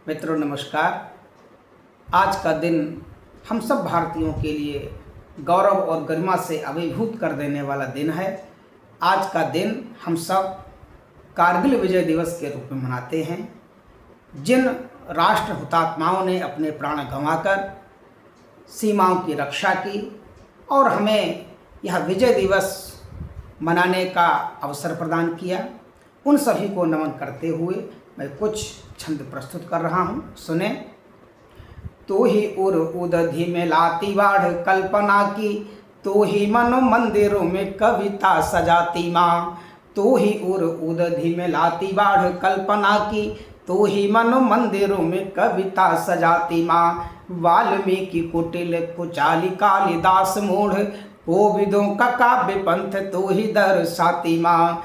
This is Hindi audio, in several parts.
मित्रों नमस्कार। आज का दिन हम सब भारतीयों के लिए गौरव और गरिमा से अभिभूत कर देने वाला दिन है। आज का दिन हम सब कारगिल विजय दिवस के रूप में मनाते हैं। जिन राष्ट्र हुतात्माओं ने अपने प्राण गंवाकर सीमाओं की रक्षा की और हमें यह विजय दिवस मनाने का अवसर प्रदान किया, उन सभी को नमन करते हुए मैं कुछ छंद प्रस्तुत कर रहा हूँ। सुने। तू ही उर उदधि में लाती बाढ़ कल्पना की, तू ही मनो मंदिरों में कविता सजाती माँ। तू ही उर उदधि में लाती बाढ़ कल्पना की, तू ही मनो मंदिरों में कविता सजाती माँ। वाल्मीकि कुटिल कुचाली कालिदास मूढ़, कोविदों का काव्य पंथ तू ही दर्शाती माँ।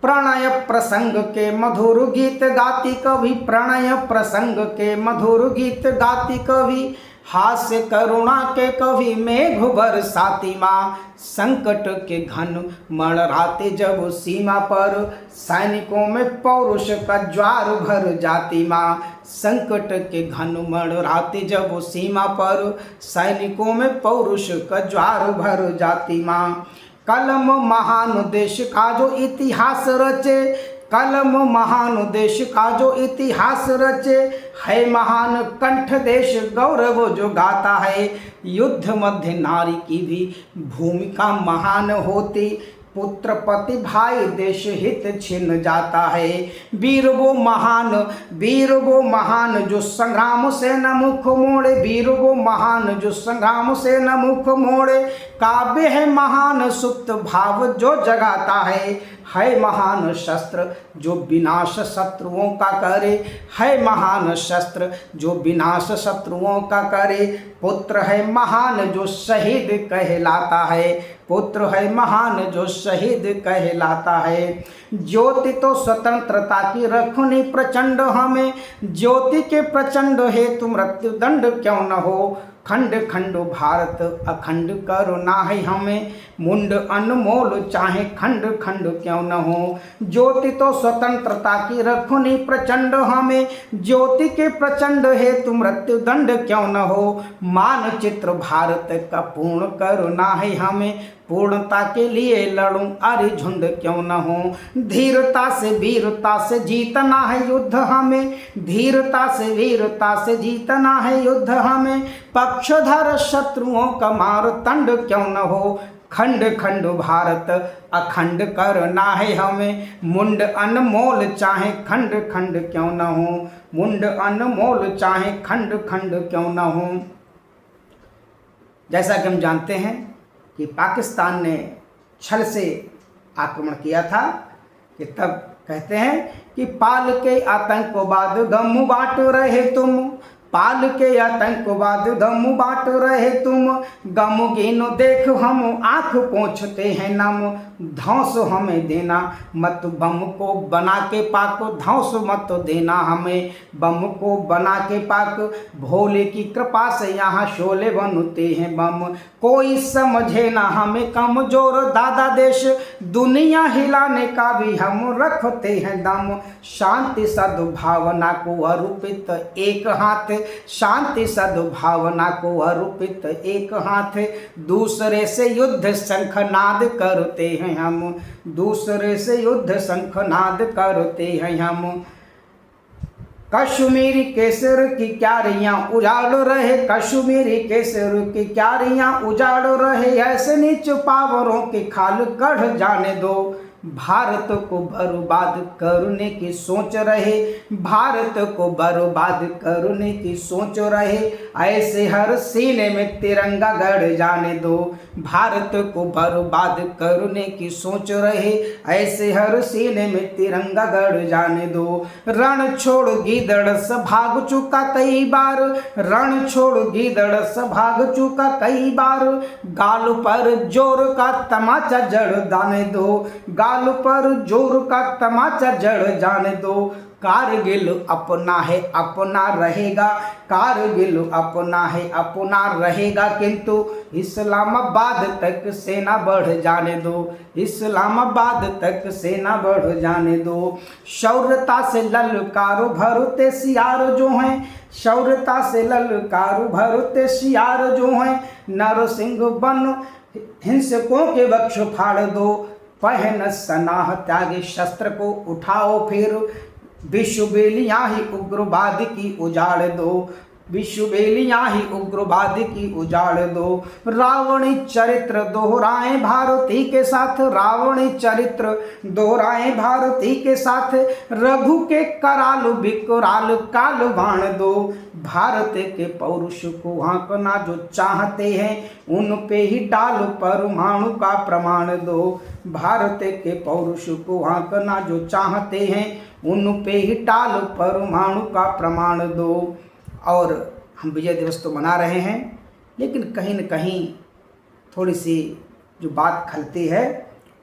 प्रणय प्रसंग के मधुर गीत गाती कवि, प्रणय प्रसंग के मधुर गीत गाती कवि, हास्य करुणा के कवि मेघ बरसाती माँ। संकट के घन मंडराते जब सीमा पर, सैनिकों में पौरुष का ज्वार भर जाती माँ। संकट के घन मंडराते जब सीमा पर, सैनिकों में पौरुष का ज्वार भर जाती माँ। कलम महान देश का जो इतिहास रचे, कलम महान देश का जो इतिहास रचे, है महान कंठ देश गौरव जो गाता है। युद्ध मध्य नारी की भी भूमिका महान होती, पुत्र पति भाई देश हित छिन जाता है। वीर वो महान जो संग्राम से न मुख मोड़े, वीर वो महान जो संग्राम से न मुख मोड़े। काव्य है महान सुप्त भाव जो जगाता है महान शस्त्र जो विनाश शत्रुओं का करे, है महान शस्त्र जो विनाश शत्रुओं का करे। पुत्र है महान जो शहीद कहलाता है, पुत्र है महान जो शहीद कहलाता है। ज्योति तो स्वतंत्रता की रखनी प्रचंड हमें, ज्योति के प्रचंड हेतु मृत्यु दंड क्यों न हो। खंड खंड भारत अखंड करुणा है हमें, मुंड अनमोल चाहे खंड खंड क्यों न हो। ज्योति तो स्वतंत्रता की रखनी प्रचंड हमें, ज्योति के प्रचंड हेतु मृत्यु दंड क्यों न हो। मानचित्र भारत का पूर्ण करुणा है हमें, पूर्णता के लिए लड़ूं अरे झुंड क्यों न हो। धीरता से जीतना है युद्ध हमें, धीरता से वीरता से जीतना है युद्ध हमें। पक्षधर शत्रुओं का मार तंड क्यों न हो। खंड खंड भारत अखंड करना है हमें, मुंड अनमोल चाहे खंड खंड क्यों न हो। मुंड अनमोल चाहे खंड खंड क्यों न हो। जैसा कि हम जानते हैं कि पाकिस्तान ने छल से आक्रमण किया था, कि तब कहते हैं कि पाल के आतंकवाद गम बांट रहे तुम, पाल के आतंकवाद गम बांट रहे तुम। गम गिनो देख हम आँख पोंछते हैं नम, धौंस हमें देना मत बम को बना के पाक, धौंस मत देना हमें बम को बना के पाक। भोले की कृपा से यहाँ शोले बनते हैं बम, कोई समझे ना हमें कमजोर दादा देश, दुनिया हिलाने का भी हम रखते हैं दम। शांति सद्भावना को अर्पित एक हाथ, शांति सद्भावना को अर्पित एक हाथ। दूसरे से युद्ध शंखनाद करते हैं हम, दूसरे से युद्ध शंखनाद करते हैं हम। कश्मीरी केसर की क्यारियां उजाड़ रहे, कश्मीरी केसर की क्यारियां उजाड़ रहे। ऐसे नीच पावरों की खाल कढ़ जाने दो, भारत को बर्बाद करने की सोच रहे, भारत को बर्बाद करने की सोच रहे। ऐसे हर सीने में तिरंगा गड़ जाने दो, भारत को बर्बाद करने की सोच रहे। ऐसे हर सीने में तिरंगा गड़ जाने दो। रण छोड़ गीदड़ स भाग चुका कई बार, रण छोड़ गीदड़ स भाग चुका कई बार। गाल पर जोर का तमाचा जड़ जाने दो, गाल पर जोर का तमाचा जड़ जाने दो। कारगिल अपना है अपना रहेगा, कारगिल अपना है अपना रहेगा, किंतु इस्लामाबाद तक सेना बढ़ जाने दो, इस्लामाबाद तक सेना बढ़ जाने दो। शौर्यता से ललकारो भरते सियार जो हैं, शौर्यता से ललकारो भरते सियार जो हैं, नरसिंह बन हिंसकों के वक्ष फाड़ दो, पहन सनाह त्यागे शस्त्र को उठाओ फिर, विश्व बेलियां ही उग्रवाद की उजाड़ दो, विश्व बेलियां ही उग्रवाद की उजाड़ दो। रावणी चरित्र दोहराएं भारती के साथ, रावणी चरित्र दोहराएं भारती के साथ, रघु के कराल विकराल काल बाण दो। भारत के पौरुष को आंकना जो चाहते हैं, उन पे ही डाल परमाणु का प्रमाण दो। भारत के पौरुष को आंकना जो चाहते हैं, उन पे ही डाल परमाणु का प्रमाण दो। और हम विजय दिवस तो मना रहे हैं, लेकिन कहीं न कहीं थोड़ी सी जो बात खलती है,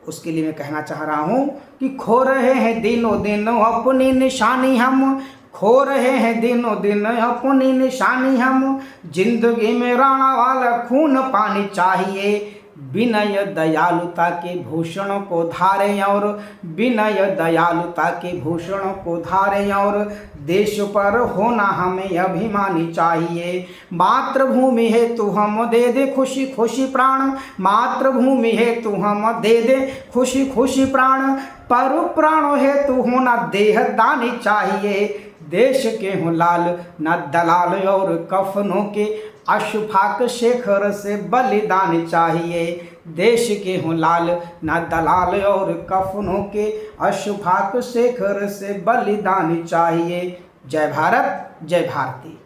उसके लिए मैं कहना चाह रहा हूँ कि खो रहे हैं दिनों दिन अपनी निशानी हम, खो रहे हैं दिनों दिन अपनी निशानी हम, जिंदगी में राणा वाला खून पानी चाहिए, विनय दयालुता के भूषणों को धारें और विनय दयालुता के भूषणों को धारें और देश पर होना हमें अभिमानी चाहिए। मातृभूमि हेतु हम दे दे खुशी खुशी प्राण, मातृभूमि हेतु हम दे दे खुशी खुशी प्राण, पर प्राणों हेतु होना देहदानी चाहिए। देश के हों लाल न दलाल और कफनों के अशफाक शेखर से बलिदान चाहिए। देश के हों लाल न दलाल और कफनों के अशफाक शेखर से बलिदान चाहिए। जय भारत, जय भारती।